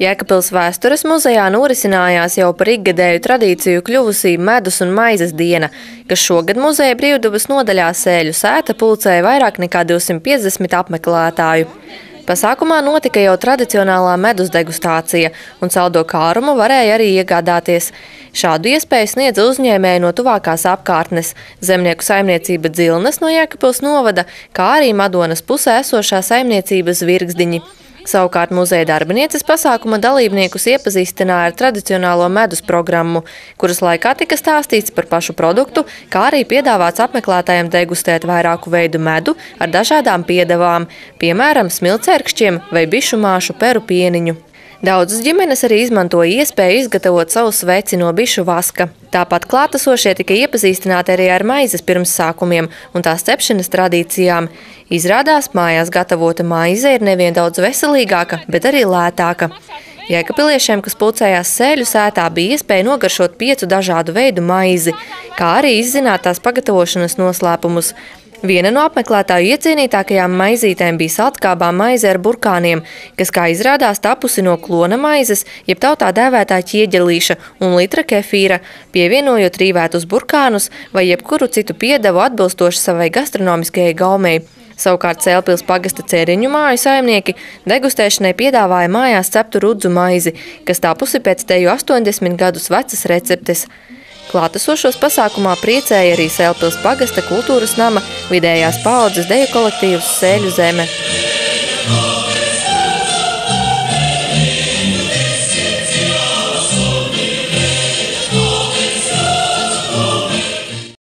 Jēkabpils vēstures muzejā norisinājās jau par ikgadēju tradīciju kļuvusī medus un maizes diena, kas šogad muzeja brīvdabas nodaļā Sēļu sēta pulcēja vairāk nekā 250 apmeklētāju. Pasākumā notika jau tradicionālā medus degustācija, un saldo kārumu varēja arī iegādāties. Šādu iespēju sniedza uzņēmēji no tuvākās apkārtnes – zemnieku saimniecība Dzilnes no Jēkabpils novada, kā arī Madonas pusē esošā saimniecība Zvirgzdiņi. Savukārt muzeja darbinieces pasākuma dalībniekus iepazīstināja ar tradicionālo medus programmu, kuras laikā tika stāstīts par pašu produktu, kā arī piedāvāts apmeklētājiem degustēt vairāku veidu medu ar dažādām piedevām, piemēram, smilcērkšķiem vai bišu māšu peru pieniņu. Daudzas ģimenes arī izmantoja iespēju izgatavot savu sveci no bišu vaska. Tāpat klātesošie tika iepazīstināti arī ar maizes pirmsākumiem un tās cepšanas tradīcijām. Izrādās, mājās gatavota maize ir nevien daudz veselīgāka, bet arī lētāka. Jēkabpiliešiem, kas pulcējās Sēļu sētā, bija iespēja nogaršot 5 dažādu veidu maizi, kā arī izzināt tās pagatavošanas noslēpumus. Viena no apmeklētāju iecienītākajām maizītēm bija saltkābā maize ar burkāniem, kas, kā izrādās, tapusi no klona maizes, jeb tautā dēvētā ķieģelīša un litra kefīra, pievienojot rīvētus burkānus vai jebkuru citu piedevu atbilstoši savai gastronomiskajai gaumei. Savukārt Sēlpils pagasta Cēriņu māju saimnieki degustēšanai piedāvāja mājās ceptu rudzu maizi, kas tapusi pēc teju 80 gadus vecas receptes. Klātesošos pasākumā priecēja arī Sēlpils pagasta kultūras nama vidējās paaudzes deju kolektīvs Sēļu zeme.